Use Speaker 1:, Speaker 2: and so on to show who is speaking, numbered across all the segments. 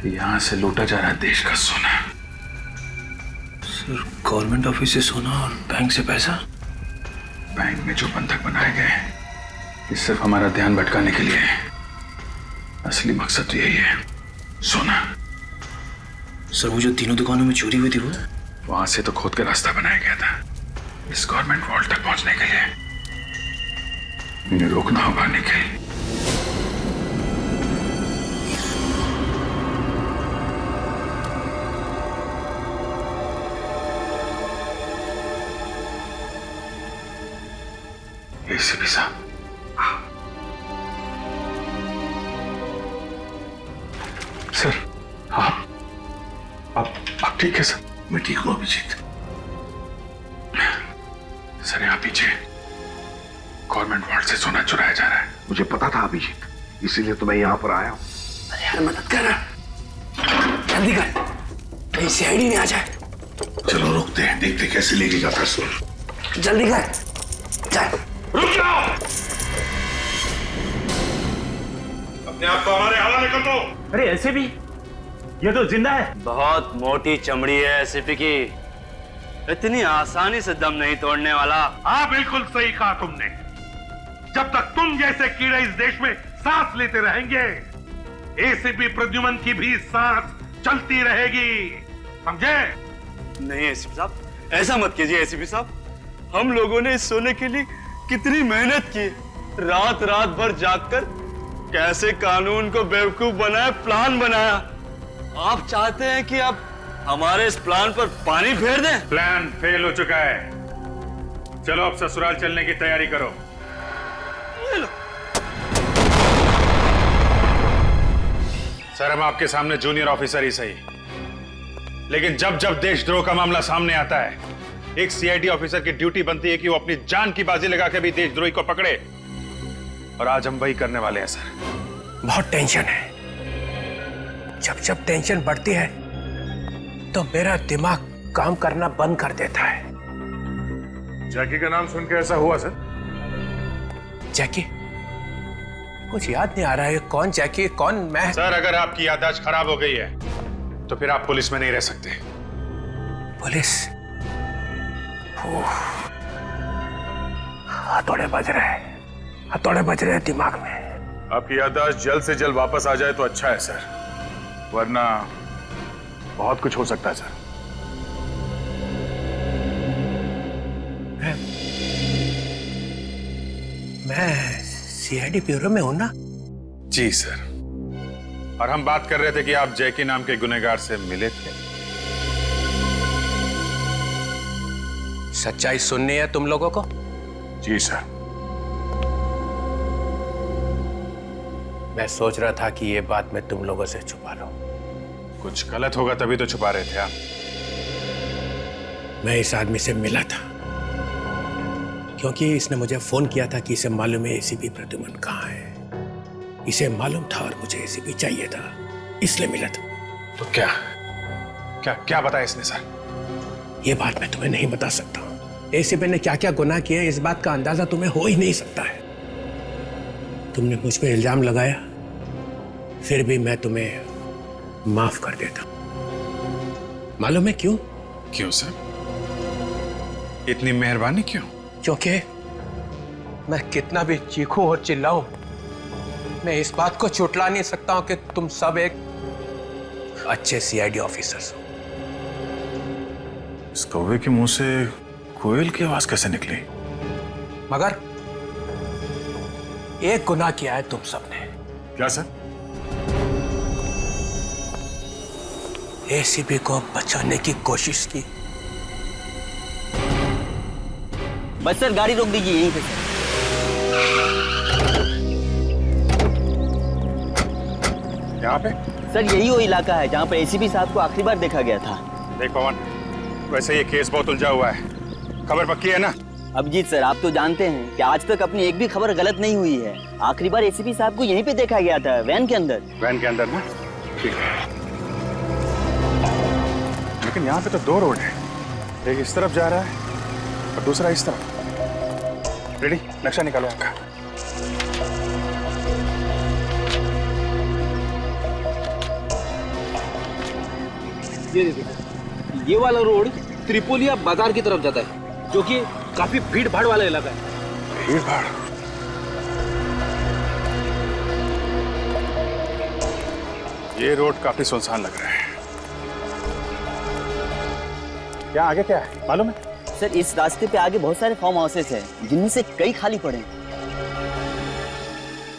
Speaker 1: यहां से लूटा जा रहा है देश का सोना।
Speaker 2: सर, गवर्नमेंट ऑफिस से सोना और बैंक से पैसा?
Speaker 1: बैंक में जो बंधक बनाए गए ये सिर्फ हमारा ध्यान भटकाने के लिए है। असली मकसद तो यही है, सोना।
Speaker 2: सर, वो जो तीनों दुकानों में चोरी हुई थी वो?
Speaker 1: वहां से तो खोद के रास्ता बनाया गया था इस गवर्नमेंट वॉल्ट तक पहुंचने के लिए। इन्हें रोकना होगा निखिल। एसीपी साहब, सर, आप ठीक है सर?
Speaker 3: मैं ठीक हूं अभिजीत।
Speaker 1: सर, यहाँ पीछे गवर्नमेंट वॉल्ट से सोना चुराया जा रहा है।
Speaker 3: मुझे पता था अभिजीत, इसीलिए तो मैं यहाँ पर आया हूँ।
Speaker 2: अरे यार, मदद कर, जल्दी कर, कहीं सीआईडी नहीं आ जाए।
Speaker 3: चलो रुकते हैं, देखते कैसे लेके जाता है सोना।
Speaker 2: जल्दी कर, चल।
Speaker 3: रुक जाओ, अपने आप को हमारे हवाले कर दो।
Speaker 4: अरे ऐसे भी ये तो जिंदा है।
Speaker 5: बहुत मोटी चमड़ी है एसीपी की, इतनी आसानी से दम नहीं तोड़ने वाला।
Speaker 6: हाँ, बिल्कुल सही कहा तुमने। जब तक तुम जैसे कीड़े इस देश में सांस लेते रहेंगे, एसीपी प्रद्युमन की भी सांस चलती रहेगी, समझे?
Speaker 5: नहीं एसीपी साहब, ऐसा मत कीजिए एसीपी साहब। हम लोगों ने इस सोने के लिए कितनी मेहनत की, रात रात भर जागकर कैसे कानून को बेवकूफ बनाया, प्लान बनाया। आप चाहते हैं कि आप हमारे इस प्लान पर पानी फेर दें?
Speaker 6: प्लान फेल हो चुका है। चलो अब ससुराल चलने की तैयारी करो।
Speaker 1: सर, हम आपके सामने जूनियर ऑफिसर ही सही, लेकिन जब जब देशद्रोह का मामला सामने आता है, एक सीआईडी ऑफिसर की ड्यूटी बनती है कि वो अपनी जान की बाजी लगा के भी देशद्रोही को पकड़े, और आज हम वही करने वाले हैं सर।
Speaker 2: बहुत टेंशन है। जब जब टेंशन बढ़ती है तो मेरा दिमाग काम करना बंद कर देता है।
Speaker 6: जैकी का नाम सुन के ऐसा हुआ सर?
Speaker 2: जैकी? कुछ याद नहीं आ रहा है। कौन जैकी, कौन मैं?
Speaker 1: सर, अगर आपकी याददाश्त खराब हो गई है तो फिर आप पुलिस में नहीं रह सकते।
Speaker 2: पुलिस? हथौड़े बज रहे हैं, हथौड़े बज रहे हैं दिमाग में।
Speaker 6: आपकी याददाश्त जल्द से जल्द वापस आ जाए तो अच्छा है सर, वरना बहुत कुछ हो सकता है सर।
Speaker 2: मैं सीआईडी ब्यूरो में हूं ना?
Speaker 1: जी सर, और हम बात कर रहे थे कि आप जैकी नाम के गुनहगार से मिले थे।
Speaker 2: सच्चाई सुननी है तुम लोगों को?
Speaker 6: जी सर।
Speaker 2: मैं सोच रहा था कि ये बात मैं तुम लोगों से छुपा लूं।
Speaker 1: कुछ गलत होगा तभी तो छुपा रहे थे आप।
Speaker 2: मैं इस आदमी से मिला था क्योंकि इसने मुझे फोन किया था कि इसे मालूम है एसीपी प्रद्युमन कहाँ है। इसे मालूम था और मुझे एसीपी चाहिए था, इसलिए मिला था।
Speaker 1: तो क्या क्या क्या बताया इसने सर?
Speaker 2: ये बात मैं तुम्हें नहीं बता सकता। एसीपी ने क्या क्या गुनाह किए इस बात का अंदाजा तुम्हें हो ही नहीं सकता है। तुमने मुझ पे इल्जाम लगाया, फिर भी मैं तुम्हें माफ कर देता। मालूम है क्यों?
Speaker 1: क्यों सर? इतनी मेहरबानी क्यों?
Speaker 2: क्योंकि मैं कितना भी चीखूं और चिल्लाऊं, मैं इस बात को चुटला नहीं सकता हूं कि तुम सब एक अच्छे सीआईडी ऑफिसर्स हो।
Speaker 6: इस कौवे के मुंह से कोयल की आवाज कैसे निकली?
Speaker 2: मगर एक गुनाह किया है तुम सबने।
Speaker 6: क्या सर?
Speaker 2: एसीपी को बचाने की कोशिश की।
Speaker 5: बस सर, गाड़ी रोक दीजिए यहीं पे सर।
Speaker 1: यहाँ पे?
Speaker 5: सर, यही वो इलाका है जहाँ पर एसीपी साहब को आखिरी बार देखा गया था।
Speaker 1: देख पवन, वैसे ये केस बहुत उलझा हुआ है, खबर पक्की है ना?
Speaker 5: अभिजीत सर, आप तो जानते हैं कि आज तक अपनी एक भी खबर गलत नहीं हुई है। आखिरी बार एसीपी साहब को यहीं पे देखा गया था, वैन के अंदर।
Speaker 1: वैन के अंदर ना? ठीक है, लेकिन यहाँ पे तो दो रोड है, एक इस तरफ जा रहा है और दूसरा इस तरफ। रेडी? नक्शा निकालो आपका।
Speaker 7: ये देखिए, ये वाला रोड त्रिपोलिया बाजार की तरफ जाता है, जो कि काफी भीड़ भाड़ वाला इलाका है।
Speaker 1: भीड़ भाड़? ये रोड काफी सुनसान लग रहा है। क्या आगे क्या है मालूम है?
Speaker 8: सर, इस रास्ते पे आगे बहुत सारे फार्म हाउसेस हैं, जिनमें से कई खाली पड़े हैं।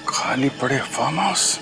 Speaker 1: खाली पड़े फार्म हाउस?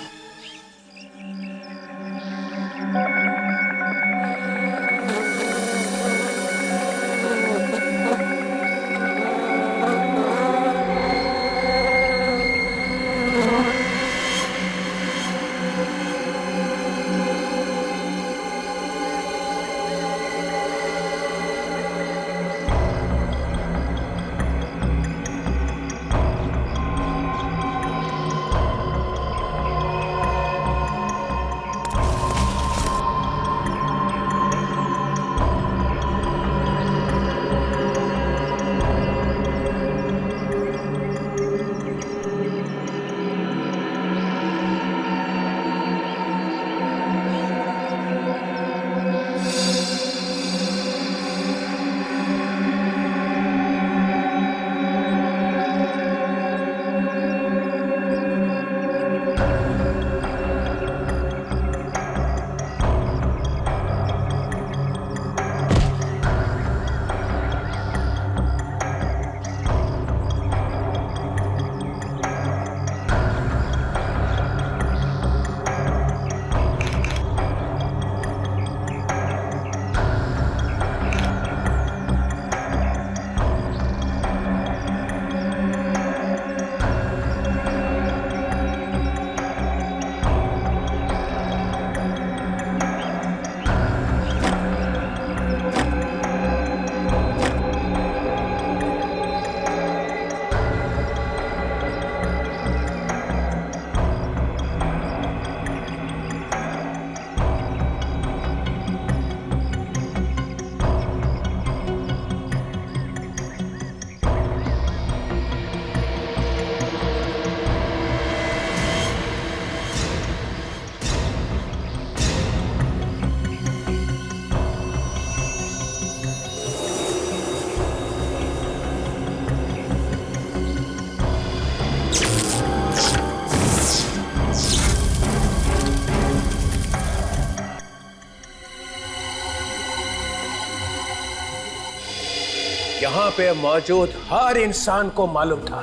Speaker 2: यहाँ पे मौजूद हर इंसान को मालूम था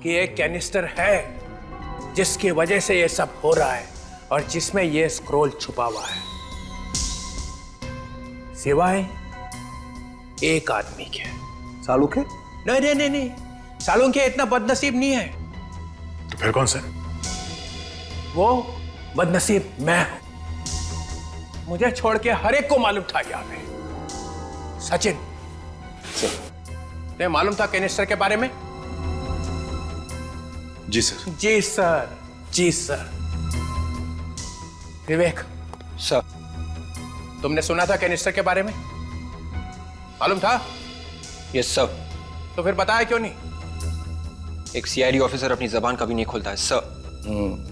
Speaker 2: कि एक कैनिस्टर है जिसकी वजह से ये सब हो रहा है और जिसमें ये स्क्रोल छुपा हुआ है, सिवाय एक आदमी के।
Speaker 7: सालुखे?
Speaker 2: नहीं नहीं नहीं नहीं, सालुखे इतना बदनसीब नहीं है।
Speaker 1: तो फिर कौन सा?
Speaker 2: वो बदनसीब मैं हूं। मुझे छोड़ के हर एक को मालूम था यहाँ पे। सचिन, तुम्हें मालूम था कैनिस्टर के बारे में?
Speaker 1: जी सर।
Speaker 2: जी सर, जी सर। विवेक
Speaker 7: सर,
Speaker 2: तुमने सुना था कैनिस्टर के बारे में? मालूम था?
Speaker 9: Yes sir.
Speaker 2: तो फिर बताया क्यों नहीं?
Speaker 9: एक सीआईडी ऑफिसर अपनी जबान कभी नहीं खोलता है सर।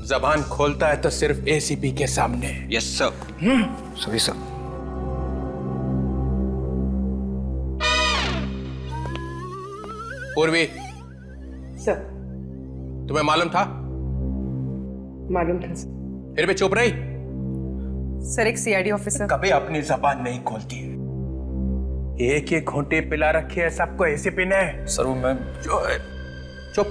Speaker 2: जबान खोलता है तो सिर्फ एसीपी के सामने।
Speaker 9: Yes sir. Sorry sir.
Speaker 2: पूर्वी
Speaker 10: सर,
Speaker 2: तुम्हें मालूम था?
Speaker 10: मालूम था सर।
Speaker 2: फिर भी चुप रही?
Speaker 10: सर, एक सीआईडी ऑफिसर
Speaker 2: कभी अपनी जबान नहीं खोलती है। एक एक घूंटे पिला रखी है सबको एसीपी ने।
Speaker 9: सर वो मैं
Speaker 2: चुप।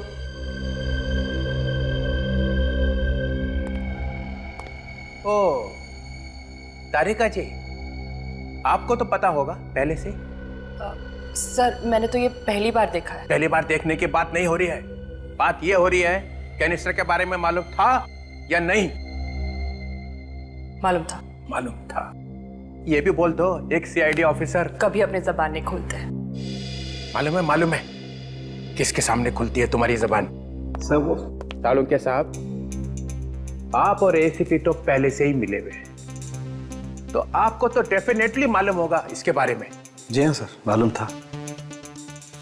Speaker 2: ओ तारिका जी, आपको तो पता होगा पहले से।
Speaker 10: सर, मैंने तो ये पहली बार देखा है।
Speaker 2: पहली बार देखने की बात नहीं हो रही है, बात ये हो रही है कैनिस्टर के बारे में मालूम था या नहीं?
Speaker 10: मालूम था।
Speaker 2: मालूम था। ये भी बोल दो, एक सीआईडी ऑफिसर
Speaker 10: कभी अपनी जबान नहीं खोलते।
Speaker 2: मालूम है? मालूम है किसके सामने खुलती है तुम्हारी जबान?
Speaker 7: सर वो
Speaker 2: तालुके साहब, आप और एसीपी तो पहले से ही मिले हुए हैं, तो आपको तो डेफिनेटली मालूम होगा इसके बारे में।
Speaker 7: जी हाँ सर, मालूम था।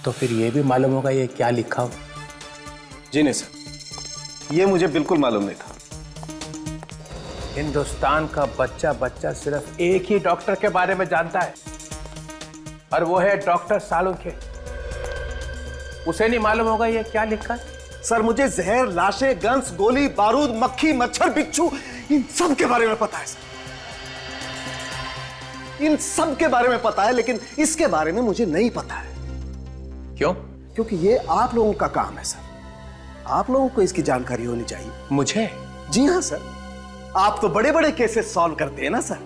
Speaker 2: तो फिर ये भी मालूम होगा ये क्या लिखा हो?
Speaker 7: जी नहीं सर, ये मुझे बिल्कुल मालूम नहीं था।
Speaker 2: हिंदुस्तान का बच्चा बच्चा सिर्फ एक ही डॉक्टर के बारे में जानता है, और वो है डॉक्टर सालुंखे। उसे नहीं मालूम होगा ये क्या लिखा है?
Speaker 11: सर मुझे जहर, लाशें, गंस, गोली, बारूद, मक्खी, मच्छर, बिच्छू, इन सब के बारे में पता है सर। इन सब के बारे में पता है, लेकिन इसके बारे में मुझे नहीं पता है।
Speaker 2: क्यों?
Speaker 11: क्योंकि ये आप लोगों का काम है सर। आप लोगों को इसकी जानकारी होनी चाहिए।
Speaker 2: मुझे?
Speaker 11: जी हाँ सर, आप तो बड़े बड़े केसेस सॉल्व करते हैं ना सर।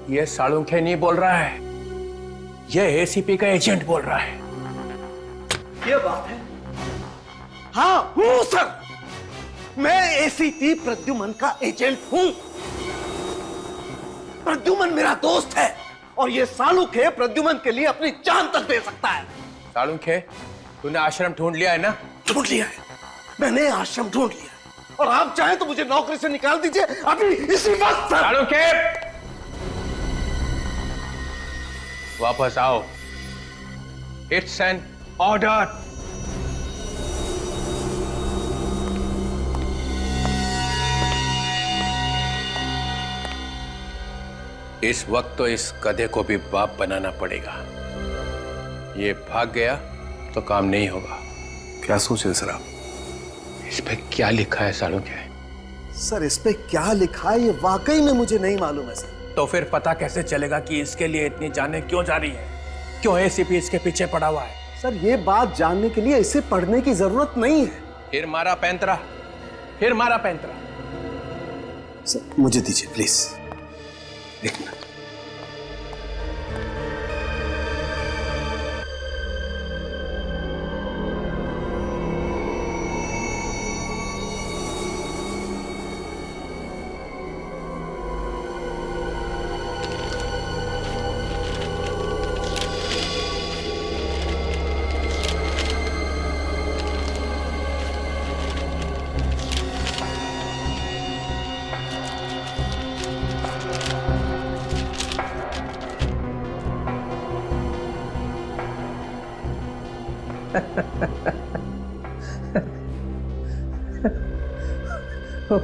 Speaker 2: ये सालुंखे नहीं बोल रहा है, ये एसीपी का एजेंट बोल रहा है।
Speaker 11: ये बात है। हाँ हूं सर, मैं एसीपी प्रद्युमन का एजेंट हूं। प्रद्युमन मेरा दोस्त है, और ये सालुंखे प्रद्युमन के लिए अपनी जान तक दे सकता है।
Speaker 2: सालुंखे, तूने आश्रम ढूंढ लिया है ना?
Speaker 11: ढूंढ लिया है, मैंने आश्रम ढूंढ लिया, और आप चाहें तो मुझे नौकरी से निकाल दीजिए अभी इसी वक्त सर।
Speaker 2: सालुंखे, वापस आओ। It's an order. इस वक्त तो इस गधे को भी बाप बनाना पड़ेगा। ये भाग गया तो काम नहीं होगा।
Speaker 11: क्या सोच रहे सर आप?
Speaker 2: इस पे क्या लिखा है सालुंखे?
Speaker 11: सर इस पे क्या लिखा है ये वाकई में मुझे नहीं मालूम है सर।
Speaker 2: तो फिर पता कैसे चलेगा कि इसके लिए इतनी जानें क्यों जा रही है? क्यों एसीपी इसके पीछे पड़ा हुआ है?
Speaker 11: सर ये बात जानने के लिए इसे पढ़ने की जरूरत नहीं है।
Speaker 2: फिर मारा पैंतरा, फिर मारा पैंतरा।
Speaker 11: सर मुझे दीजिए प्लीज, एक मिनट।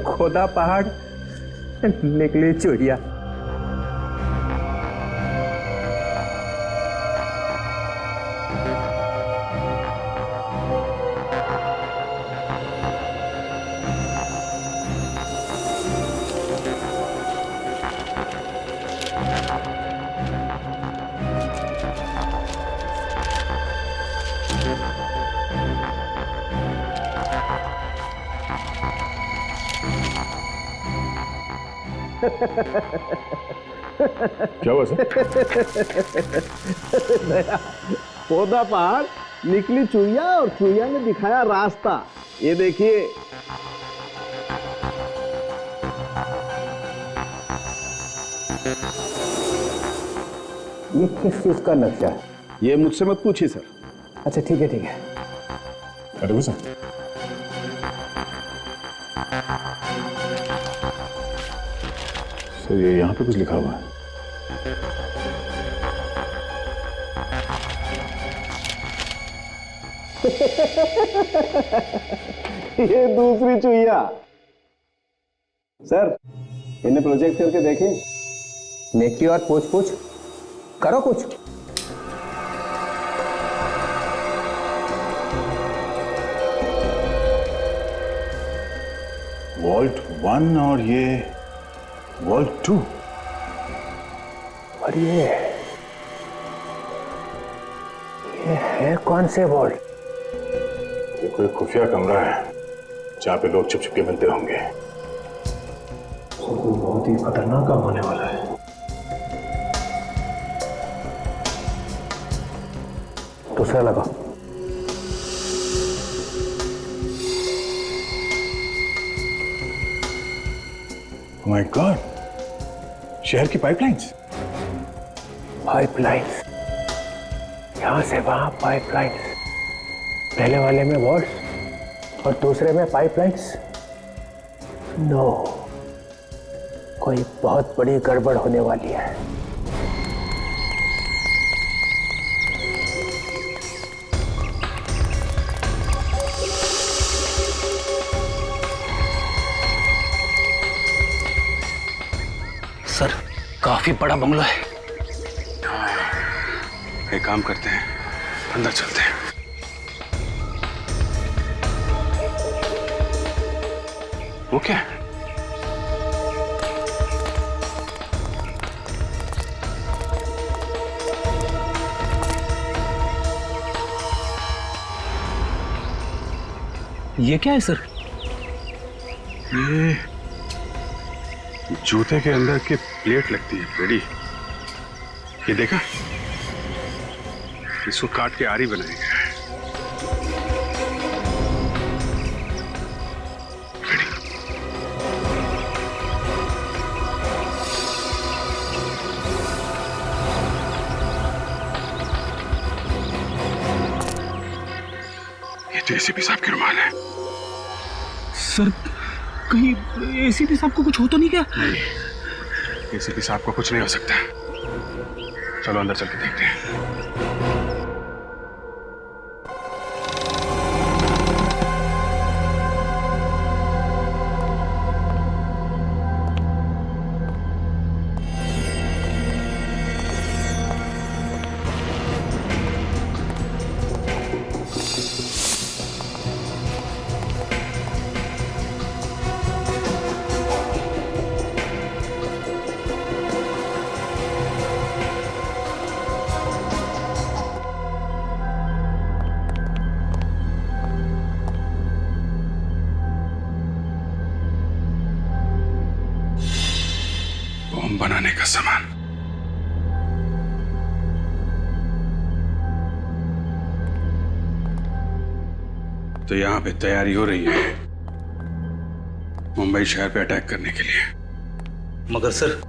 Speaker 2: खोदा पहाड़, निकली चुड़िया।
Speaker 3: क्या हुआ सर?
Speaker 11: खोदा पहाड़, निकली चुईया, और चुईया ने दिखाया रास्ता। ये देखिए।
Speaker 2: ये किस चीज का नक्शा है?
Speaker 11: ये मुझसे मत पूछिए सर।
Speaker 2: अच्छा ठीक है ठीक है।
Speaker 3: अरे वो सर, ये यहाँ पे कुछ लिखा हुआ है।
Speaker 11: ये दूसरी चुईया। सर इन्हें प्रोजेक्ट करके देखें।
Speaker 2: नेकी और पूछ पूछ करो कुछ।
Speaker 3: वॉल्ट 1 और ये वॉल्ट 2।
Speaker 2: और ये है कौन से वॉल्ट?
Speaker 3: ये कोई खुफिया कमरा है जहां पे लोग छुप छुप के मिलते होंगे।
Speaker 2: तो बहुत ही खतरनाक काम होने वाला है। दूसरा लगा।
Speaker 3: माय गॉड, शहर की पाइपलाइंस।
Speaker 2: पाइपलाइंस, यहां से वहां पाइपलाइंस। पहले वाले में वॉल्ट और दूसरे में पाइपलाइंस। नो, कोई बहुत बड़ी गड़बड़ होने वाली है।
Speaker 7: सर काफी बड़ा बंगला है।
Speaker 1: एक काम करते हैं, अंदर चलते हैं। वो क्या है?
Speaker 7: ये क्या है सर?
Speaker 1: ये जूते के अंदर की प्लेट लगती है फ्रेडी। ये देखा, इसको काट के आरी बनाया गया है। ये तो एसीपी साहब के रुमाल है।
Speaker 7: सर कहीं एसीपी साहब को कुछ हो तो नहीं क्या?
Speaker 1: नहीं, एसीपी साहब को कुछ नहीं हो सकता। चलो अंदर चल के देखते हैं। बम बनाने का सामान। तो यहां पे तैयारी हो रही है मुंबई शहर पे अटैक करने के लिए।
Speaker 7: मगर सर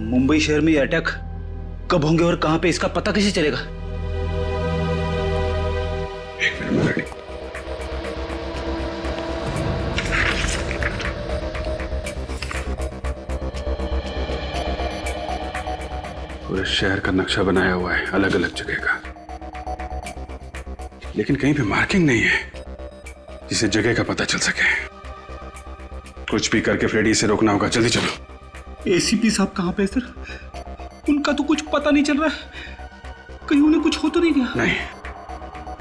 Speaker 7: मुंबई शहर में ये अटैक कब होंगे और कहां पे, इसका पता कैसे चलेगा?
Speaker 1: एक मिनट रेडी। पूरे शहर का नक्शा बनाया हुआ है अलग अलग जगह का, लेकिन कहीं पे मार्किंग नहीं है जिसे जगह का पता चल सके। कुछ भी करके फ्रेडी से रोकना होगा। जल्दी चलो।
Speaker 7: एसीपी साहब कहां पे सर? उनका तो कुछ पता नहीं चल रहा है। कहीं उन्हें कुछ हो तो नहीं गया?
Speaker 1: नहीं,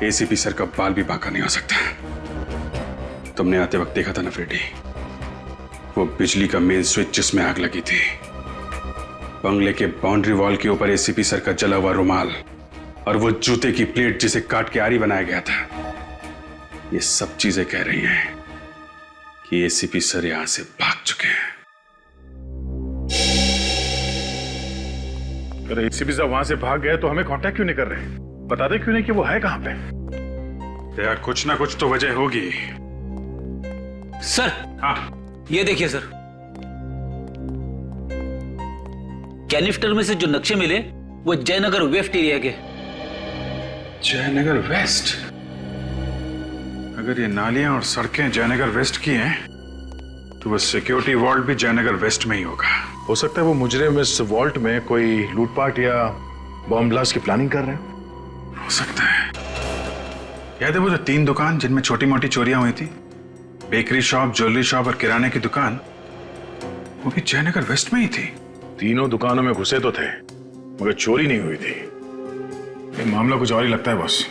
Speaker 1: एसीपी सर का बाल भी बांका नहीं हो सकता। तुमने आते वक्त देखा था ना फ्रेडी, वो बिजली का मेन स्विच जिसमें आग लगी थी, बंगले के बाउंड्री वॉल के ऊपर एसीपी सर का जला हुआ रुमाल और वो जूते की प्लेट जिसे काट के आरी बनाया गया था, ये सब चीजें कह रही हैं कि एसीपी सर यहां से भाग चुके हैं।
Speaker 3: अगर एसीपी साहब वहां से भाग गए तो हमें कांटेक्ट क्यों नहीं कर रहे? बता दे क्यों नहीं कि वो है कहां पे?
Speaker 1: यार कुछ ना कुछ तो वजह होगी।
Speaker 7: सर
Speaker 1: हाँ,
Speaker 7: ये देखिए सर, कैनिस्टर में से जो नक्शे मिले वो जयनगर वेस्ट एरिया के।
Speaker 1: जयनगर वेस्ट? अगर ये नालियां और सड़कें जयनगर वेस्ट की हैं, तो वो सिक्योरिटी वॉल्ट भी जयनगर वेस्ट में ही होगा।
Speaker 3: हो सकता है वो मुजरिम इस वॉल्ट में कोई लूटपाट या बॉम्ब ब्लास्ट की प्लानिंग कर रहे हैं।
Speaker 1: हो सकता है। याद है वो जो 3 दुकान जिनमें छोटी मोटी चोरियां हुई थी, बेकरी शॉप, ज्वेलरी शॉप और किराने की दुकान, वो भी जयनगर वेस्ट में ही थी।
Speaker 3: तीनों दुकानों में घुसे तो थे मगर चोरी नहीं हुई थी। ये मामला कुछ और ही लगता है बॉस।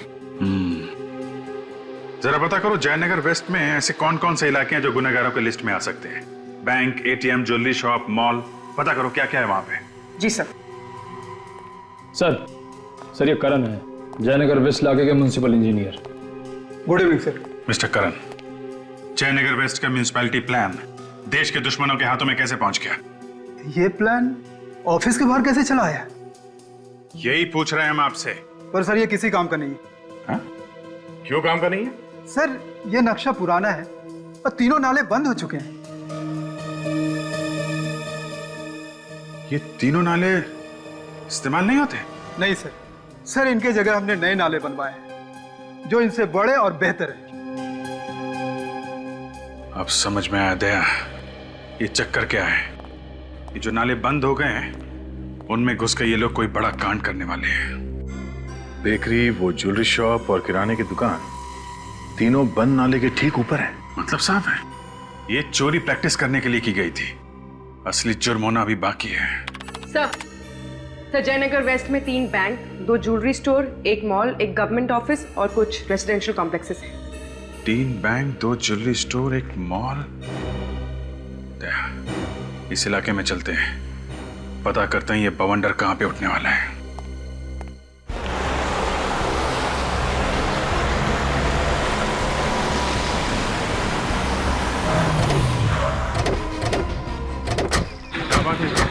Speaker 1: जरा पता करो जयनगर वेस्ट में ऐसे कौन कौन से इलाके हैं जो गुनहगारों के लिस्ट में आ सकते हैं। Bank, ATM, jewellery shop, mall, पता करो क्या क्या है वहां पे।
Speaker 10: जी सर।
Speaker 12: सर ये करण है, जयनगर वेस्ट इलाके के municipal engineer.
Speaker 11: Good evening sir.
Speaker 1: Mister Karan, Jayanagar west का म्युनिसिपैलिटी प्लान देश के दुश्मनों के हाथों में कैसे पहुंच गया?
Speaker 11: ये प्लान ऑफिस के बाहर कैसे चला आया?
Speaker 1: यही पूछ रहे हैं हम आपसे।
Speaker 11: पर सर ये किसी काम का नहीं है।
Speaker 3: हाँ? क्यों काम का नहीं है?
Speaker 11: सर ये नक्शा पुराना है और तीनों नाले बंद हो चुके हैं।
Speaker 1: ये तीनों नाले इस्तेमाल नहीं होते?
Speaker 11: नहीं सर, सर इनके जगह हमने नए नाले बनवाए हैं जो इनसे बड़े और बेहतर हैं।
Speaker 1: अब समझ में आया दया, ये चक्कर क्या है। ये जो नाले बंद हो गए हैं उनमें घुस के ये लोग कोई बड़ा कांड करने वाले हैं।
Speaker 3: बेकरी, वो ज्वेलरी शॉप और किराने की दुकान तीनों बंद नाले के ठीक ऊपर है।
Speaker 1: मतलब साफ है, ये चोरी प्रैक्टिस करने के लिए की गई थी असली जुर्म होना अभी बाकी है।
Speaker 10: सर जयनगर वेस्ट में 3 bank, 2 jewellery store, 1 mall, 1 government office और कुछ रेजिडेंशियल कॉम्प्लेक्सेस हैं।
Speaker 1: 3 बैंक, 2 ज्वेलरी स्टोर, 1 मॉल। इस इलाके में चलते हैं, पता करते हैं ये बवंडर कहां पे उठने वाला है।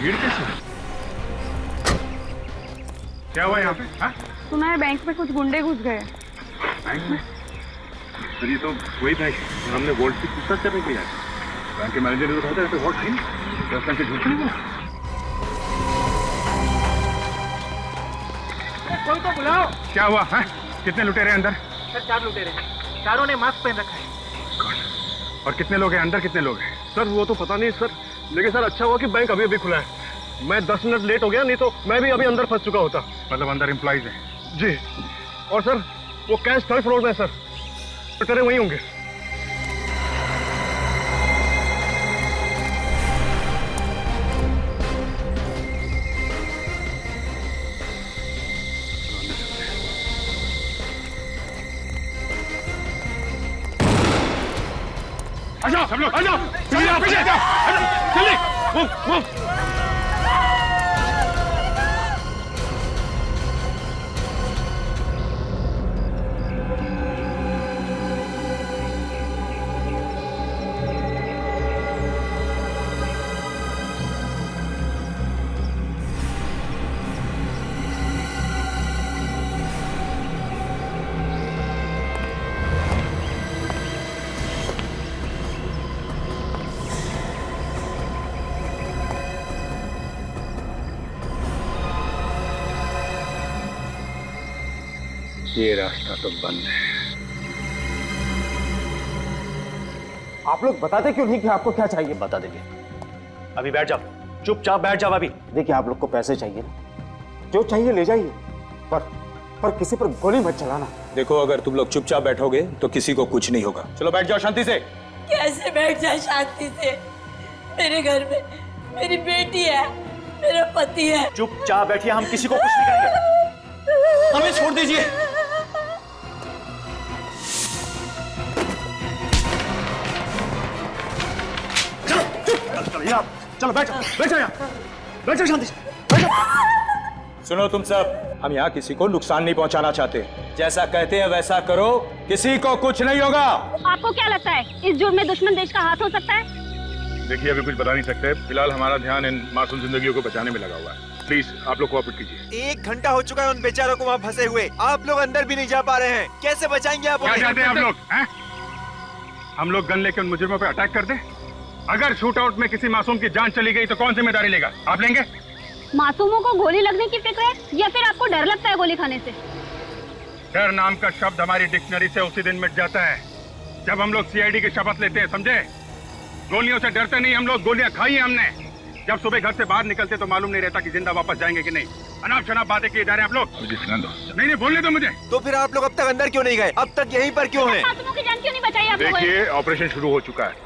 Speaker 1: भीड़ कैसे? क्या हुआ यहाँ पे?
Speaker 10: सुना है बैंक में कुछ गुंडे घुस गए।
Speaker 1: बैंक में? सर ये तो वही बैंक हमने वोल्ट की पूछताछ करने के लिए आए। बैंक के मैनेजर ने तो कहा था वोल्ट नहीं, 10 लाख के झूठ नहीं बोला।
Speaker 11: कोई तो बुलाओ।
Speaker 1: क्या हुआ है? कितने लुटेरे अंदर?
Speaker 11: सर 4 लुटेरे हैं, चारों ने मास्क पहन रखा है।
Speaker 1: और कितने लोग हैं अंदर? कितने लोग हैं?
Speaker 5: सर वो तो पता नहीं सर, लेकिन सर अच्छा हुआ कि बैंक अभी अभी खुला है। मैं 10 मिनट लेट हो गया, नहीं तो मैं भी अभी अंदर फंस चुका होता।
Speaker 1: मतलब अंदर एम्प्लॉइज हैं?
Speaker 5: जी। और सर वो कैश 3rd फ्लोर में है सर, लुटेरे वहीं होंगे।
Speaker 1: आ जाओ सब लोग, आ जाओ पीछे आ जाओ, जल्दी मूव। ये रास्ता तो बंद है।
Speaker 11: आप लोग बताते क्यों नहीं कि आपको क्या चाहिए?
Speaker 8: बता देंगे। अभी बैठ जाओ, चुपचाप बैठ जाओ अभी।
Speaker 11: देखिए आप लोग को पैसे चाहिए ना, जो चाहिए ले जाइए, पर किसी पर गोली मत चलाना।
Speaker 12: देखो अगर तुम लोग चुपचाप बैठोगे तो किसी को कुछ नहीं होगा। चलो बैठ जाओ शांति से।
Speaker 10: कैसे बैठ जाए शांति से? मेरे घर में मेरी बेटी है, मेरा पति है।
Speaker 8: चुपचाप बैठिए, हम किसी को कुछ नहीं करेंगे।
Speaker 12: हमें छोड़ दीजिए।
Speaker 8: चलो बैठ जाओ यहाँ, बैठ जाओ शांति से, बैठ जाओ।
Speaker 12: सुनो तुम सब, हम यहाँ किसी को नुकसान नहीं पहुँचाना चाहते। जैसा कहते हैं वैसा करो, किसी को कुछ नहीं होगा।
Speaker 10: आपको क्या लगता है इस जुर्म में दुश्मन देश का हाथ हो सकता है?
Speaker 1: देखिए अभी कुछ बता नहीं सकते, फिलहाल हमारा ध्यान इन मासूम जिंदगियों को बचाने में लगा हुआ है। प्लीज आप लोग कोऑपरेट कीजिए।
Speaker 9: 1 घंटा हो चुका है उन बेचारों को वहाँ फंसे हुए, आप लोग अंदर भी नहीं जा पा रहे हैं। कैसे बचाएंगे आप?
Speaker 1: क्या चाहते हैं आप लोग? हम लोग गन लेकर उन मुजरिमों पे अटैक कर दें? अगर शूट आउट में किसी मासूम की जान चली गई तो कौन जिम्मेदारी लेगा? आप लेंगे?
Speaker 10: मासूमों को गोली लगने की फिक्र है या फिर आपको डर लगता है गोली खाने से?
Speaker 1: डर नाम का शब्द हमारी डिक्शनरी से उसी दिन मिट जाता है जब हम लोग सीआईडी की शपथ लेते हैं, समझे? गोलियों से डरते नहीं हम लोग, गोलियां खाई हैं हमने। जब सुबह घर से बाहर निकलते तो मालूम नहीं रहता कि जिंदा वापस जाएंगे कि नहीं। अनाप शनाप बातें किए जा रहे हैं आप लोग। नहीं बोलने दो मुझे।
Speaker 9: तो फिर आप लोग अब तक अंदर क्यों नहीं गए? अब तक यहीं पर क्यों हैं?
Speaker 10: मासूमों की जान क्यों नहीं बचाई आप लोगों ने?
Speaker 1: देखिए ऑपरेशन शुरू हो चुका है।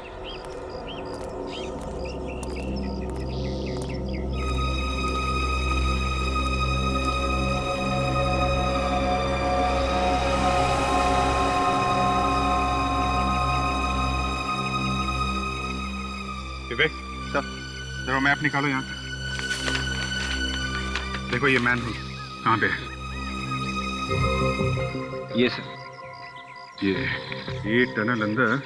Speaker 1: विवेक सर, जरा मैप निकालो यहाँ से। देखो ये मैन रोड कहाँ पे है?
Speaker 9: ये सर,
Speaker 1: ये टनल अंदर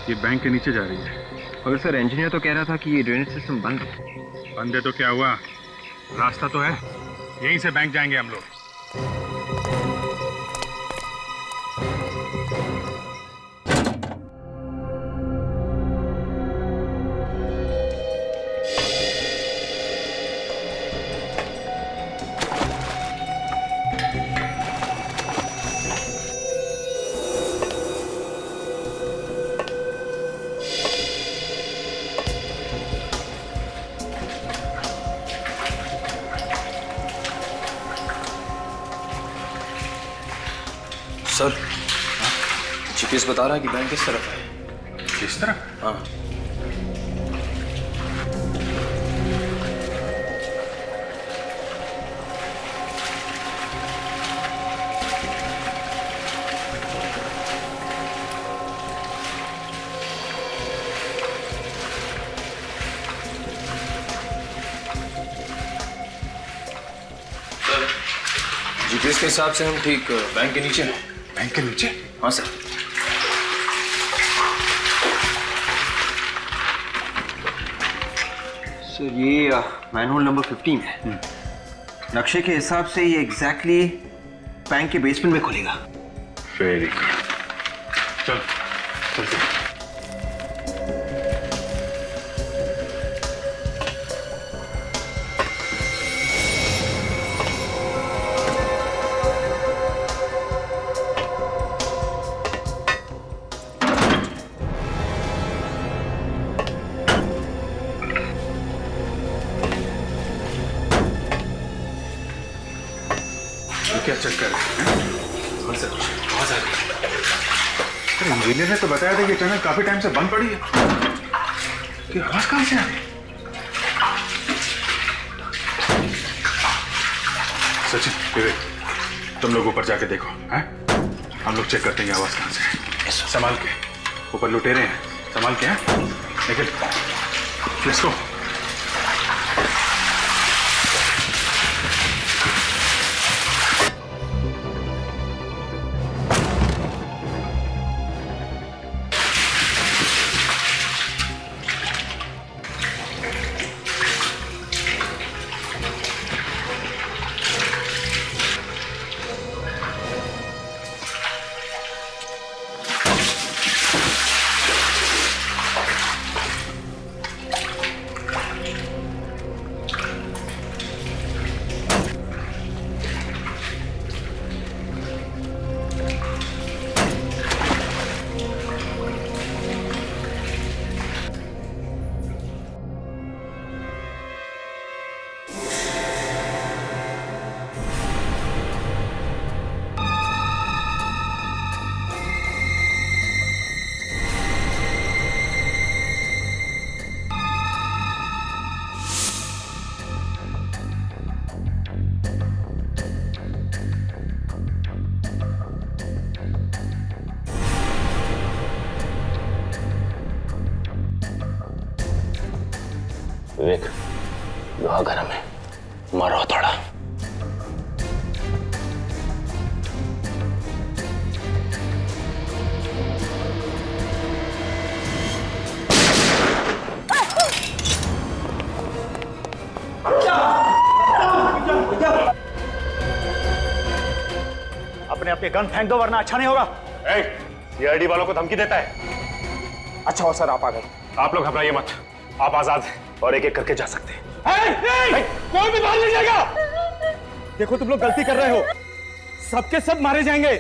Speaker 1: ये बैंक के नीचे जा रही है।
Speaker 9: और सर इंजीनियर तो कह रहा था कि ये ड्रेनेज सिस्टम बंद है।
Speaker 1: बंद है तो क्या हुआ, रास्ता तो है, यहीं से बैंक जाएंगे हम लोग।
Speaker 9: सर जीपीएस बता रहा है कि बैंक किस तरफ है।
Speaker 1: किस तरफ?
Speaker 9: हाँ
Speaker 12: जीपीएस के हिसाब से हम ठीक बैंक के नीचे हैं।
Speaker 3: बैंक के नीचे?
Speaker 12: हाँ सर।
Speaker 9: सर ये मैनहोल नंबर 15 है। नक्शे के हिसाब से ये एग्जैक्टली बैंक के बेसमेंट में खुलेगा।
Speaker 3: वेरी गुड, चल चलते। क्या चक्कर है?
Speaker 12: बस सर, आवाज आ रही है।
Speaker 3: अरे इंजीनियर ने तो बताया था कि टनल काफी टाइम से बंद पड़ी है। ये आवाज कहां से आ रही है? सचिन, विवेक, तुम लोग ऊपर जाके देखो, हैं? हम लोग चेक करते हैं आवाज कहां से है। संभाल के, ऊपर लुटेरे हैं, संभाल के, हैं? लेकिन लेट्स गो।
Speaker 2: विवेक, लोहा गरम है, मारो थोड़ा।
Speaker 8: अपने अपने गन फेंक दो वरना अच्छा नहीं होगा।
Speaker 3: सीआईडी वालों को धमकी देता है।
Speaker 8: अच्छा हो सर, आप आ गए।
Speaker 3: आप लोग घबराइए मत, आप आजाद हैं और एक एक करके जा सकते हैं।
Speaker 8: कोई भी बाहर नहीं जाएगा। देखो तुम लोग गलती कर रहे हो, सबके सब मारे जाएंगे।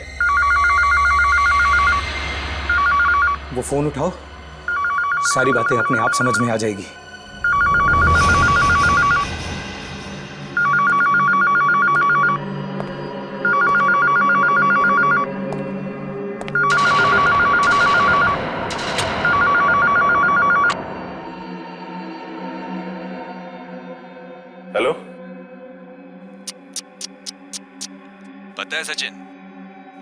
Speaker 8: वो फोन उठाओ, सारी बातें अपने आप समझ में आ जाएगी।
Speaker 3: हेलो,
Speaker 13: पता है सचिन,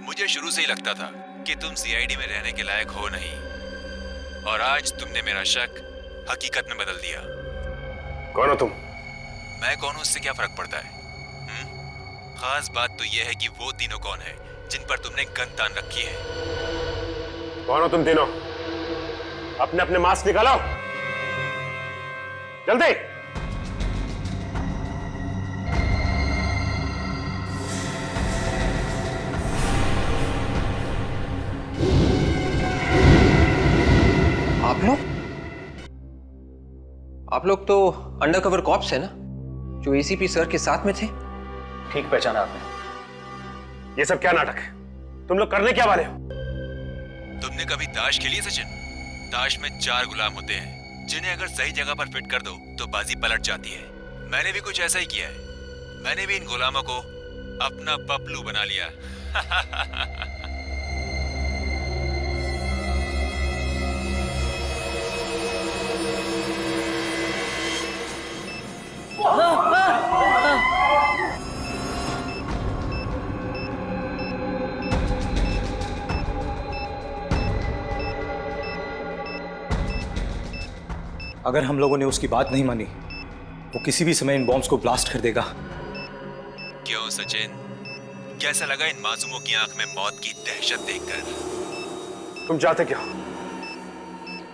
Speaker 13: मुझे शुरू से ही लगता था कि तुम सीआईडी में रहने के लायक हो नहीं, और आज तुमने मेरा शक हकीकत में बदल दिया।
Speaker 3: कौन हो तुम?
Speaker 13: मैं कौन हूं उससे क्या फर्क पड़ता है? खास बात तो यह है कि वो तीनों कौन है जिन पर तुमने गन तान रखी है।
Speaker 3: कौन हो तुम तीनों? अपने अपने मास्क निकालो, जल्दी।
Speaker 9: आप लोग तो अंडरकवर कॉप्स है ना, जो एसीपी सर के साथ में थे?
Speaker 8: ठीक पहचाना आपने।
Speaker 3: ये सब क्या नाटक है? तुम लोग करने क्या वाले हो?
Speaker 13: तुमने कभी ताश खेली है सचिन? ताश में 4 गुलाम होते हैं, जिन्हें अगर सही जगह पर फिट कर दो तो बाजी पलट जाती है। मैंने भी कुछ ऐसा ही किया है। मैंने भी इन गुलामों को अपना पपलू बना लिया।
Speaker 12: अगर हम लोगों ने उसकी बात नहीं मानी, वो किसी भी समय इन बॉम्ब्स को ब्लास्ट कर देगा।
Speaker 13: क्यों सचिन, कैसा लगा इन मासूमों की आंख में मौत की दहशत देखकर?
Speaker 8: तुम चाहते क्या?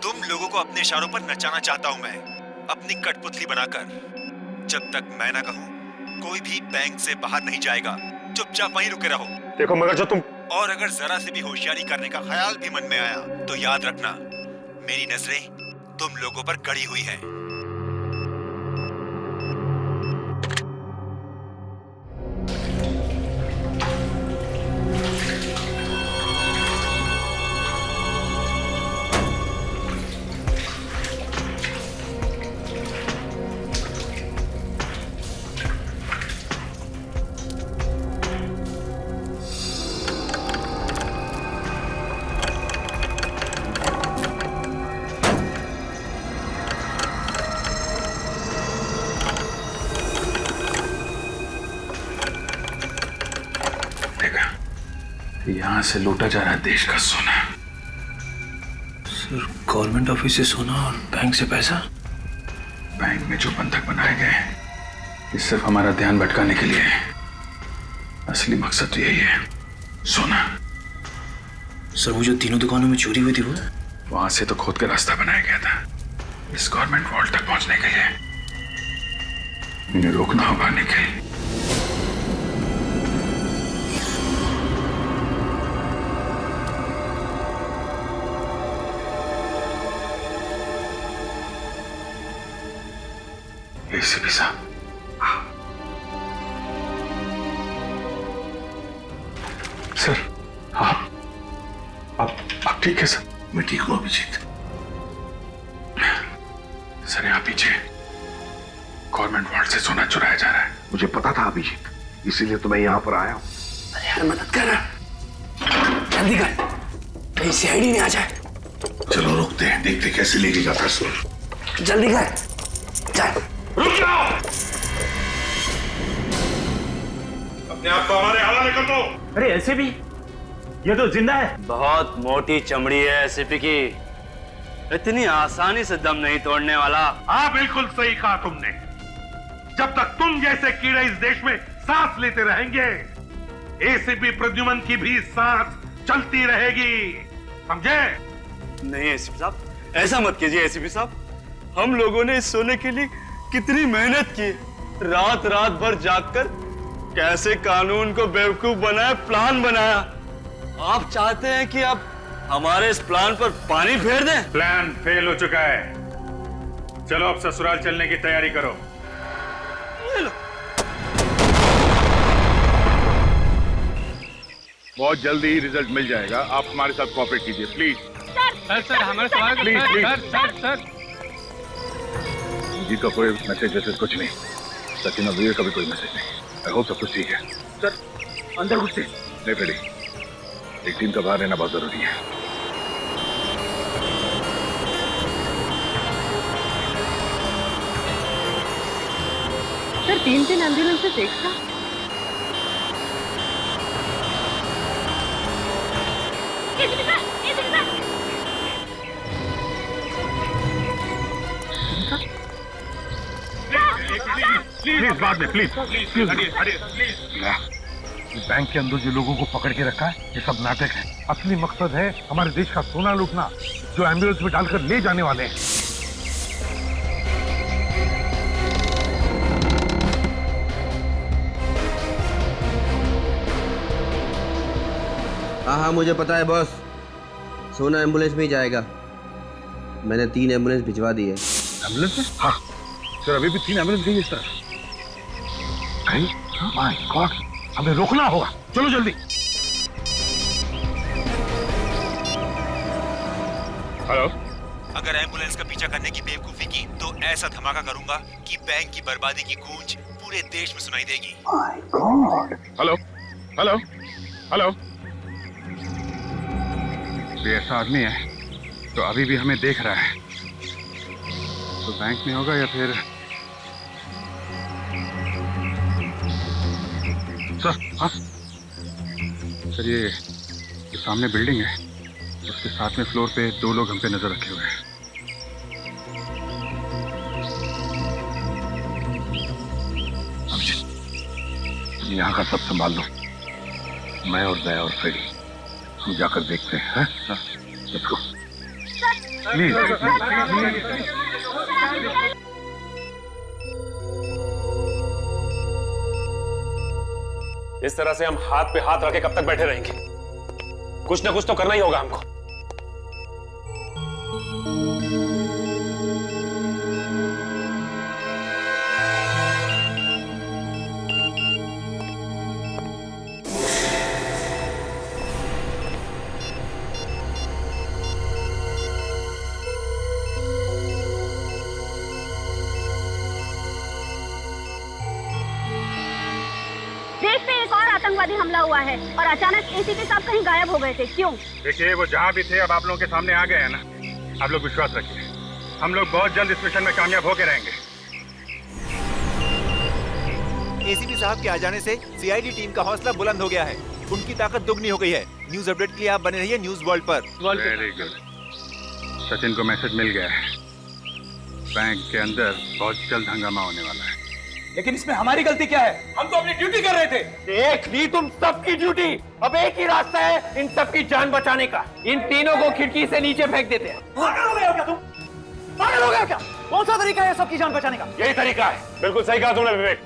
Speaker 13: तुम लोगों को अपने इशारों पर नचाना चाहता हूं मैं, अपनी कठपुतली बनाकर। जब तक मैं ना कहूं, कोई भी बैंक से बाहर नहीं जाएगा। चुपचाप वहीं रुके रहो।
Speaker 8: देखो मगर जो तुम,
Speaker 13: और अगर जरा से भी होशियारी करने का ख्याल भी मन में आया तो याद रखना, मेरी नजरें तुम लोगों पर गड़ी हुई हैं।
Speaker 3: यहां से लूटा जा रहा है देश का सोना।
Speaker 9: सर, गवर्नमेंट ऑफिस से सोना और बैंक से पैसा?
Speaker 3: बैंक में जो बंधक बनाए गए हैं, ये सिर्फ हमारा ध्यान भटकाने के लिए है। असली मकसद तो यही है, सोना।
Speaker 9: सर, वो जो तीनों दुकानों में चोरी हुई थी वो?
Speaker 3: वहां से तो खोद के रास्ता बनाया गया था इस गवर्नमेंट वॉल्ट तक पहुंचने के लिए। इन्हें रोकना होगा निखिल। एसीपी साहब, सर, आप ठीक है सर?
Speaker 6: मैं ठीक हूं अभिजीत।
Speaker 3: सर, यहाँ पीछे गवर्नमेंट वॉल्ट से सोना चुराया जा रहा है।
Speaker 6: मुझे पता था अभिजीत, इसीलिए तो मैं यहाँ पर आया हूँ।
Speaker 11: अरे यार मदद कर, जल्दी कर, कहीं सीआईडी नहीं आ जाए।
Speaker 6: चलो रुकते हैं, देखते कैसे लेके जाता है सुर।
Speaker 11: जल्दी कर, चल।
Speaker 6: रुक जाओ! अपने आप को हमारे हवाले कर दो।
Speaker 4: अरे ऐसे भी ये तो जिंदा है।
Speaker 5: बहुत मोटी चमड़ी है एसीपी की, इतनी आसानी से दम नहीं तोड़ने वाला।
Speaker 6: हाँ, बिल्कुल सही कहा तुमने। जब तक तुम जैसे कीड़े इस देश में सांस लेते रहेंगे, एसीपी प्रद्युमन की भी सांस चलती रहेगी, समझे?
Speaker 5: नहीं एसीपी साहब, ऐसा मत कीजिए एसीपी साहब। हम लोगों ने इस सोने के लिए कितनी मेहनत की, रात रात भर जागकर कैसे कानून को बेवकूफ बनाया, प्लान बनाया। आप चाहते हैं कि आप हमारे इस प्लान पर पानी फेर दें?
Speaker 1: प्लान फेल हो चुका है। चलो अब ससुराल चलने की तैयारी करो।
Speaker 6: बहुत जल्दी रिजल्ट मिल जाएगा। आप हमारे साथ कोऑपरेट कीजिए प्लीज।
Speaker 7: सर हमारे सवाल
Speaker 6: प्लीज प्लीज।
Speaker 7: सर
Speaker 6: जी का कोई मैसेज वैसेज कुछ नहीं। सचिन और वीर का भी कोई मैसेज नहीं। आई होप सब कुछ ठीक है।
Speaker 7: सर अंदर घुसते।
Speaker 6: नहीं फ्रेडी, एक टीम का बाहर रहना बहुत जरूरी है।
Speaker 10: सर 3 एम्बुलेंसेस एक साथ।
Speaker 6: प्लीज बाद में, प्लीज बैंक के अंदर जो लोगों को पकड़ के रखा है, ये सब नाटक है। असली मकसद है हमारे देश का सोना लूटना, जो एम्बुलेंस में डालकर ले जाने वाले हैं।
Speaker 9: हाँ मुझे पता है बॉस, सोना एम्बुलेंस में ही जाएगा। मैंने 3 एम्बुलेंस भिजवा दी है।
Speaker 6: एम्बुलेंस में? हाँ सर, अभी भी 3 एम्बुलेंस गई है सर। माय गॉड, हमें रोकना होगा। चलो जल्दी। हेलो,
Speaker 13: अगर एम्बुलेंस का पीछा करने की बेवकूफी की तो ऐसा धमाका करूंगा कि बैंक की बर्बादी की गूंज पूरे देश में सुनाई देगी।
Speaker 6: My God. Hello hello hello, ये ऐसा आदमी है तो अभी भी हमें देख रहा है, तो बैंक में होगा या फिर सर? हाँ सर, ये सामने बिल्डिंग है, उसके साथ में फ्लोर पे 2 लोग हम पे नजर रखे हुए हैं। यहाँ का सब संभाल लो,
Speaker 3: मैं और दया और फ्रेडी हम जाकर देखते हैं। हाँ? Let's go. Please.
Speaker 2: इस तरह से हम हाथ पे हाथ रखे कब तक बैठे रहेंगे? कुछ ना कुछ तो करना ही होगा हमको।
Speaker 14: देश पे एक और आतंकवादी हमला हुआ है और अचानक एसीपी साहब कहीं गायब हो गए थे। क्यों?
Speaker 1: देखिए, वो जहाँ भी थे अब आप लोगों के सामने आ गए हैं ना। आप लोग विश्वास रखिए, हम लोग बहुत जल्द इस मिशन में कामयाब होके रहेंगे।
Speaker 13: एसीपी साहब के आ जाने से सीआईडी टीम का हौसला बुलंद हो गया है। उनकी ताकत दुगनी हो गई है। न्यूज अपडेट के लिए आप बने रहिए न्यूज वर्ल्ड पर।
Speaker 1: Very good. सचिन को मैसेज मिल गया है, बैंक के अंदर बहुत जल्द हंगामा होने वाला है।
Speaker 12: लेकिन इसमें हमारी गलती क्या है? हम तो अपनी ड्यूटी कर रहे थे।
Speaker 11: देख ली तुम सबकी ड्यूटी। अब एक ही रास्ता है इन सबकी जान बचाने का। इन तीनों को खिड़की से नीचे फेंक देते हैं।
Speaker 8: पागल हो गए हो क्या तुम? पागल हो गए हो क्या? कौन सा तरीका है सबकी जान बचाने का?
Speaker 2: यही तरीका है। बिल्कुल सही कहा तुमने विवेक।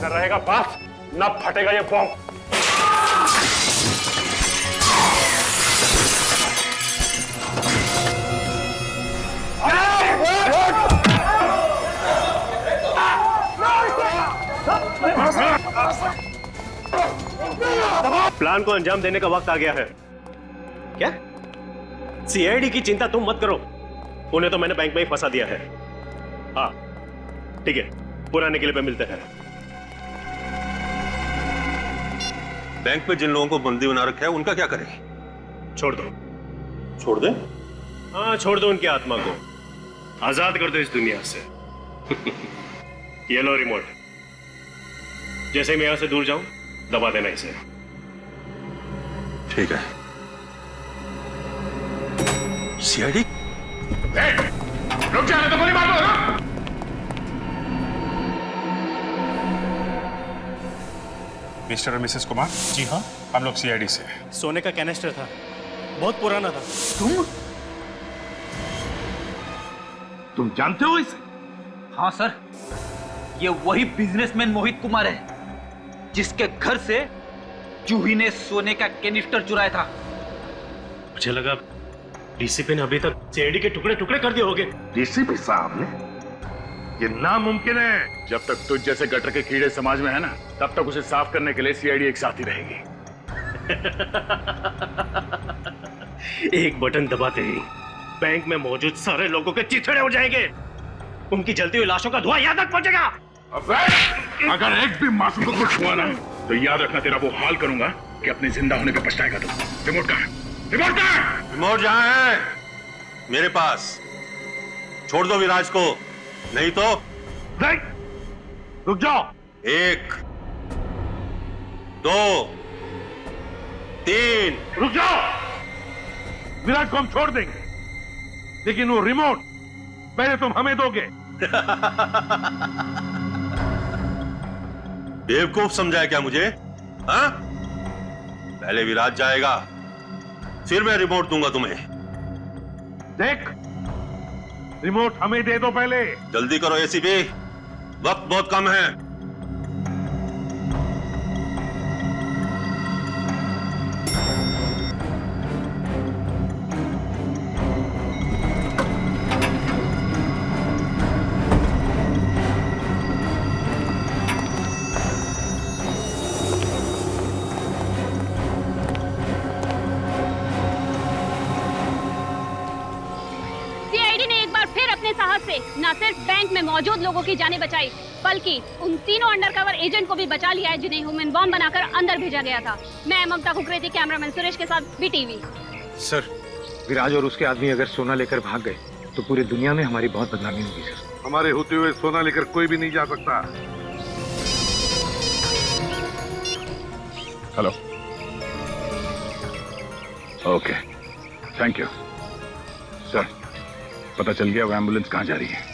Speaker 2: न रहेगा पास, न फटेगा ये बॉम्ब।
Speaker 15: प्लान को अंजाम देने का वक्त आ गया है। क्या? सीआईडी की चिंता तुम मत करो, उन्हें तो मैंने बैंक में ही फंसा दिया है। हाँ ठीक है, पुराने किले पे मिलते हैं।
Speaker 16: बैंक में जिन लोगों को बंदी बना रखा है उनका क्या करें?
Speaker 15: छोड़ दो।
Speaker 16: छोड़ दे?
Speaker 15: हाँ छोड़ दो, उनकी आत्मा को आजाद कर दो इस दुनिया से। ये लो रिमोट, जैसे ही मैं यहां से दूर जाऊं दबा देना इसे।
Speaker 16: ठीक है। सीआईडी?
Speaker 1: रुक जाने तो गोली मार दो ना। मिस्टर और मिसेस कुमार।
Speaker 4: जी हाँ।
Speaker 1: हम लोग सीआईडी से।
Speaker 4: सोने का कैनिस्टर था, बहुत पुराना था।
Speaker 6: तुम जानते हो इसे?
Speaker 7: हाँ सर, ये वही बिजनेसमैन मोहित कुमार है जिसके घर से जूही ने सोने का कैनिस्टर चुराया था।
Speaker 15: मुझे लगा डीसीपी ने अभी तक सीआईडी के टुकड़े टुकड़े कर दिए होंगे।
Speaker 6: डीसीपी साहब ने? ये नामुमकिन है।
Speaker 3: जब तक तुझ जैसे गटर के कीड़े समाज में है ना, तब तक उसे साफ करने के लिए सीआईडी एक साथ ही रहेगी।
Speaker 15: एक बटन दबाते ही बैंक में मौजूद सारे लोगों के चिथड़े हो जाएंगे। उनकी जलती हुई लाशों का धुआं यहां तक पहुंचेगा।
Speaker 3: अगर एक भी मासूम को कुछ हुआ ना, तो याद रखना तेरा वो हाल करूंगा कि अपने जिंदा होने पे पछताएगा तू। रिमोट कहाँ है? रिमोट कहाँ है?
Speaker 16: रिमोट जहां है मेरे पास। छोड़ दो विराज को, नहीं तो
Speaker 6: नहीं। रुक जाओ।
Speaker 16: 1 2 3।
Speaker 6: रुक जाओ। विराट को हम छोड़ देंगे, लेकिन वो रिमोट पहले तुम हमें दोगे।
Speaker 16: बेवकूफ समझाया क्या मुझे? हाँ? पहले विराज जाएगा, फिर मैं रिमोट दूंगा तुम्हें।
Speaker 6: देख, रिमोट हमें दे दो पहले।
Speaker 16: जल्दी करो एसीपी, वक्त बहुत कम है।
Speaker 14: न सिर्फ बैंक में मौजूद लोगों की जानें बचाई, बल्कि उन तीनों अंडरकवर एजेंट को भी बचा लिया है जिन्हें ह्यूमन बॉम्ब बनाकर अंदर भेजा गया था। मैं ममता कुकरेती, कैमरामैन सुरेश के साथ बीटीवी।
Speaker 9: सर, विराज और उसके आदमी अगर सोना लेकर भाग गए तो पूरी दुनिया में हमारी बहुत बदनामी होगी सर।
Speaker 6: हमारे होते हुए सोना लेकर कोई भी नहीं जा सकता।
Speaker 3: Hello. Okay, thank you sir. पता चल गया वो एम्बुलेंस कहाँ जा रही है।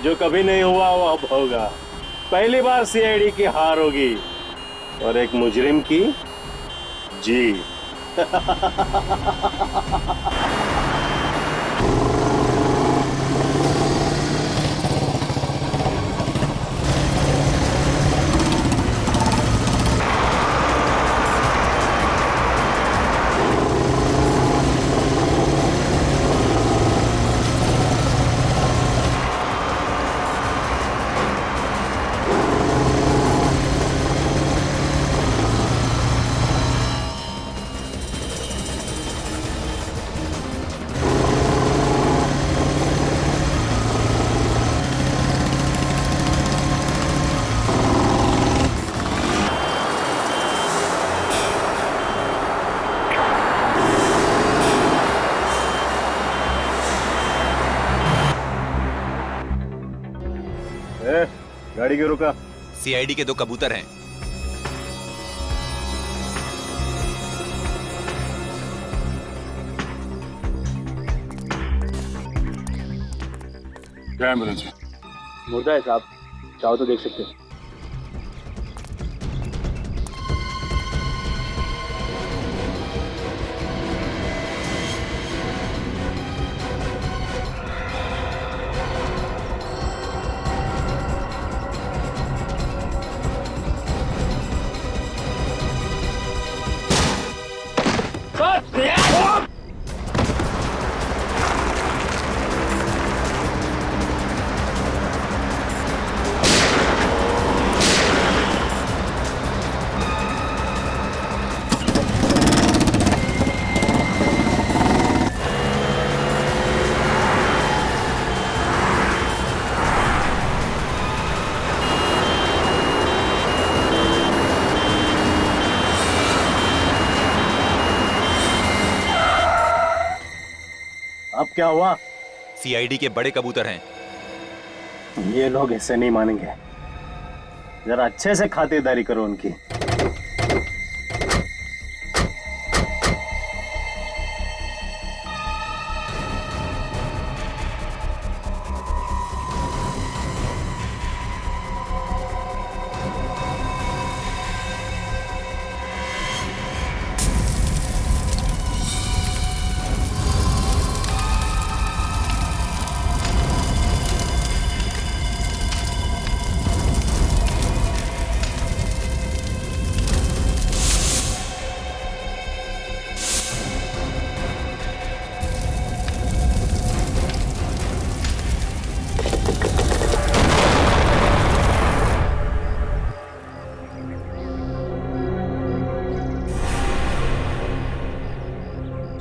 Speaker 15: जो कभी नहीं हुआ वो अब होगा। पहली बार सीआईडी की हार होगी और एक मुजरिम की जीत। गाड़ी क्यों रुका?
Speaker 13: सीआईडी के 2 कबूतर हैं।
Speaker 3: क्या एम्बुलेंस में?
Speaker 8: मुर्दा है साहब, चाहो तो देख सकते हैं।
Speaker 15: अब क्या हुआ?
Speaker 13: सीआईडी के बड़े कबूतर हैं।
Speaker 15: ये लोग ऐसे नहीं मानेंगे, जरा अच्छे से खातिरदारी करो उनकी।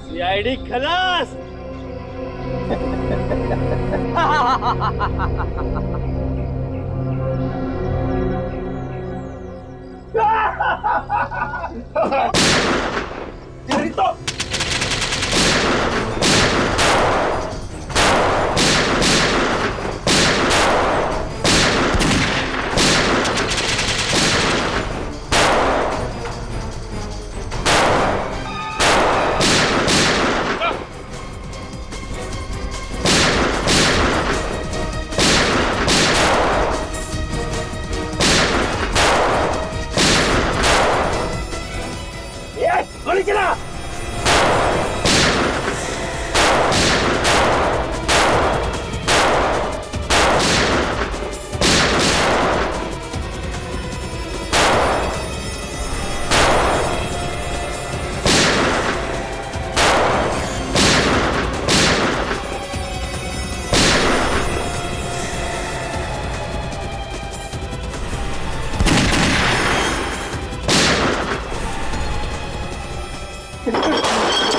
Speaker 8: सीआईडी खलास। तेरी तो गोली चला।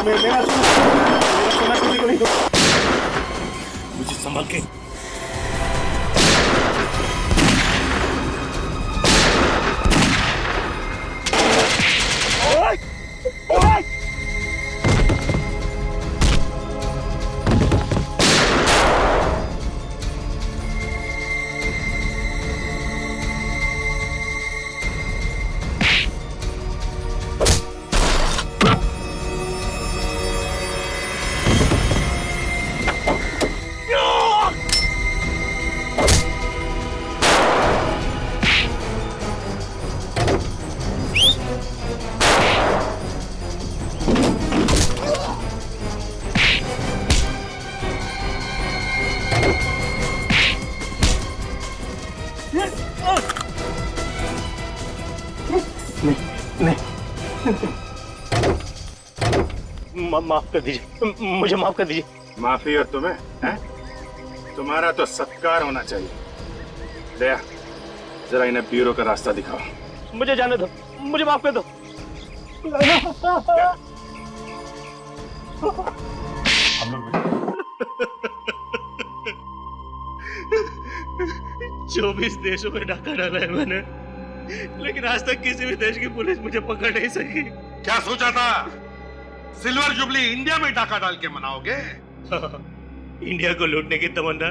Speaker 8: मेरा सोना किसी को नहीं दो। मुझे संभाल के। ओए! ओए!
Speaker 15: माफ कर दीजिए, मुझे माफ कर दीजिए।
Speaker 3: माफी और तुम्हें हैं? तुम्हारा तो सत्कार होना चाहिए। दया, जरा इन्हें ब्यूरो का रास्ता दिखाओ।
Speaker 15: मुझे जाने दो, मुझे माफ कर दो।
Speaker 3: हम लोग
Speaker 15: 24 देशों में डाका डाला है मैंने, लेकिन आज तक किसी भी देश की पुलिस मुझे पकड़ नहीं सकी।
Speaker 6: क्या सोचा था सिल्वर जुबली इंडिया में डाका डाल के मनाओगे?
Speaker 15: इंडिया को लूटने की तमन्ना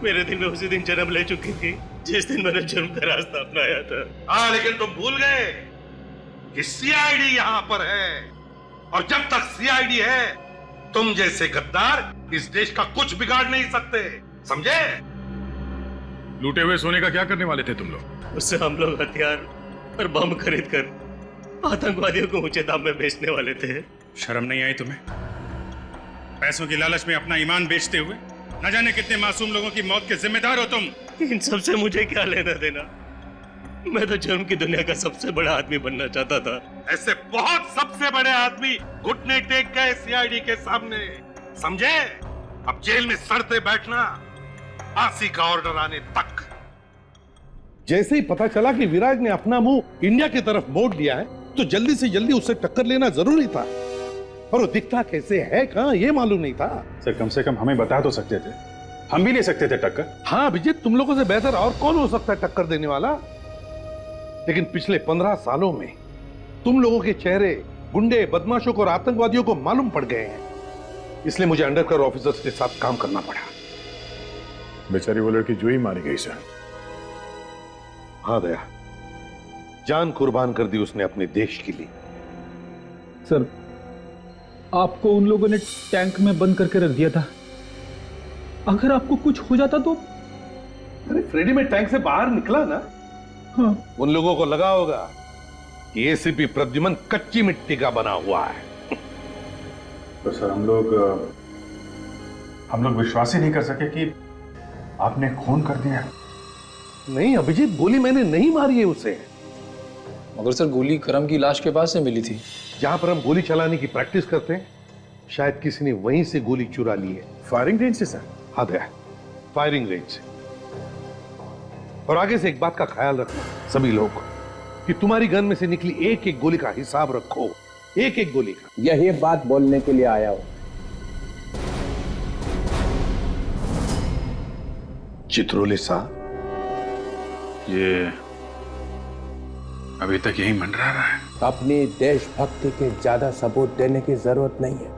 Speaker 15: मेरे दिल में उसी दिन जन्म ले चुकी थी जिस दिन मैंने जुर्म का रास्ता अपनाया था।
Speaker 6: हाँ, लेकिन तुम भूल गए कि सीआईडी यहाँ पर है, और जब तक सीआईडी है तुम जैसे गद्दार इस देश का कुछ बिगाड़ नहीं सकते, समझे?
Speaker 3: लूटे हुए सोने का क्या करने वाले थे तुम लोग?
Speaker 15: उससे हम लोग हथियार और बम खरीद कर आतंकवादियों को ऊंचे दाम में बेचने वाले थे।
Speaker 1: शर्म नहीं आई तुम्हें? पैसों की लालच में अपना ईमान बेचते हुए न जाने कितने मासूम लोगों की मौत के जिम्मेदार हो तुम।
Speaker 15: इन सब से मुझे क्या लेना देना? मैं तो जुर्म की दुनिया का सबसे बड़ा आदमी बनना चाहता था।
Speaker 6: ऐसे बहुत सबसे बड़े आदमी घुटने टेक गए सीआईडी के सामने, समझे? अब जेल में सड़ते बैठना फांसी का ऑर्डर आने तक।
Speaker 17: जैसे ही पता चला कि विराज ने अपना मुंह इंडिया की तरफ मोड़ लिया है, तो जल्दी से जल्दी उससे टक्कर लेना जरूरी था। और वो दिखता कैसे है कहां, ये मालूम नहीं था।
Speaker 3: सर, कम से कम हमें बता तो सकते थे, हम भी ले सकते थे टक्कर।
Speaker 17: हाँ अभिजीत, तुम लोगों से बेहतर और कौन हो सकता है टक्कर देने वाला? लेकिन पिछले 15 सालों में तुम लोगों के चेहरे गुंडे, बदमाशों को और आतंकवादियों को मालूम पड़ गए हैं। इसलिए मुझे अंडरकवर ऑफिसर्स के साथ काम करना पड़ा।
Speaker 3: बेचारी वो लड़की जूही मारी गई सर।
Speaker 17: हाँ दया, जान कुर्बान कर दी उसने अपने देश के लिए।
Speaker 18: सर, आपको उन लोगों ने टैंक में बंद करके रख दिया था। अगर आपको कुछ हो जाता तो?
Speaker 17: अरे फ्रेडी में टैंक से बाहर निकला ना।
Speaker 18: हाँ।
Speaker 17: उन लोगों को लगा होगा कि एसीपी प्रद्युमन कच्ची मिट्टी का बना हुआ है।
Speaker 3: तो सर, हम लोग विश्वास ही नहीं कर सके कि आपने खून कर दिया।
Speaker 17: नहीं अभिजीत, गोली मैंने नहीं मारी है उसे।
Speaker 18: मगर सर, गोली करम की लाश के पास से मिली थी।
Speaker 17: जहां पर हम गोली चलाने की प्रैक्टिस करते हैं, शायद किसी ने वहीं से गोली चुरा ली है।
Speaker 3: फायरिंग रेंज से सर?
Speaker 17: हाँ दया, फायरिंग रेंज से। और आगे से एक बात का ख्याल रखना सभी लोग, कि तुम्हारी गन में से निकली एक एक गोली का हिसाब रखो, एक एक गोली का।
Speaker 2: यही बात बोलने के लिए आया हूं।
Speaker 17: चित्रोले साहब,
Speaker 3: ये अभी तक यही मंडरा रहा है।
Speaker 2: अपनी देशभक्ति के ज्यादा सबूत देने की जरूरत नहीं है।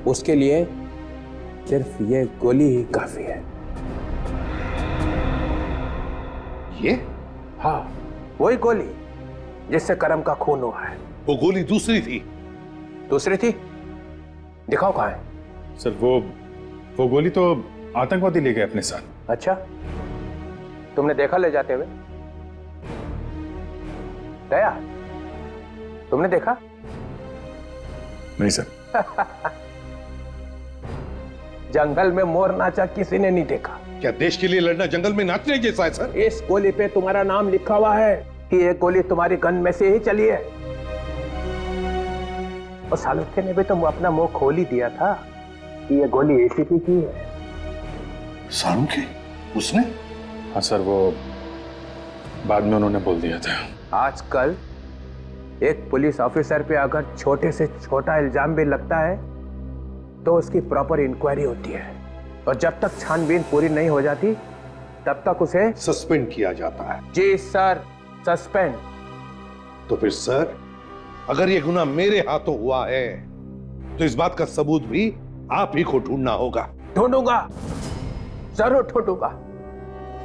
Speaker 2: उसके लिए सिर्फ ये गोली ही काफी है।
Speaker 17: ये?
Speaker 2: हाँ, वही गोली जिससे करम का खून हुआ है।
Speaker 17: वो गोली दूसरी थी।
Speaker 2: दूसरी थी? दिखाओ कहां है।
Speaker 3: सर, वो गोली तो आतंकवादी ले गए अपने साथ।
Speaker 2: अच्छा, तुमने देखा ले जाते हुए? दया, तुमने देखा?
Speaker 3: नहीं सर।
Speaker 2: जंगल में मोर नाचा किसी ने नहीं देखा।
Speaker 17: क्या देश के लिए लड़ना जंगल में नाचने जैसा है सर?
Speaker 2: इस गोली पे तुम्हारा नाम लिखा हुआ है कि ये गोली तुम्हारी गन में से ही चली है। और सालुखे ने भी तुम अपना मुंह खोल ही दिया था कि ये गोली एसीपी की है।
Speaker 17: सालुखे? उसने?
Speaker 3: हाँ सर, वो बाद में उन्होंने बोल दिया था।
Speaker 2: आजकल एक पुलिस ऑफिसर पे अगर छोटे से छोटा इल्जाम भी लगता है तो उसकी प्रॉपर इंक्वायरी होती है, और जब तक छानबीन पूरी नहीं हो जाती तब तक उसे
Speaker 17: सस्पेंड किया जाता है।
Speaker 2: जी सर, सस्पेंड।
Speaker 17: तो फिर सर, अगर ये गुनाह मेरे हाथों हुआ है तो इस बात का सबूत भी आप ही को ढूंढना होगा।
Speaker 2: ढूंढूंगा, जरूर ढूंढूंगा।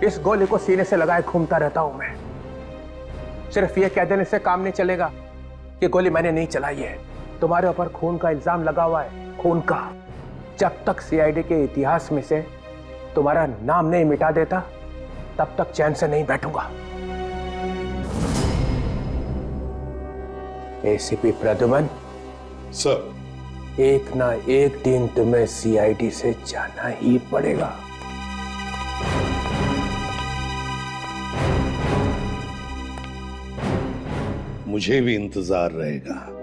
Speaker 2: इस गोली को सीने से लगाए घूमता रहता हूं मैं। सिर्फ ये कह देने से काम नहीं चलेगा कि गोली मैंने नहीं चलाई है। तुम्हारे ऊपर खून का इल्जाम लगा हुआ है, खून का। जब तक सीआईडी के इतिहास में से तुम्हारा नाम नहीं मिटा देता तब तक चैन से नहीं बैठूंगा। एसीपी प्रद्युमन
Speaker 17: सर,
Speaker 2: एक ना एक दिन तुम्हें सीआईडी से जाना ही पड़ेगा।
Speaker 17: मुझे भी इंतजार रहेगा।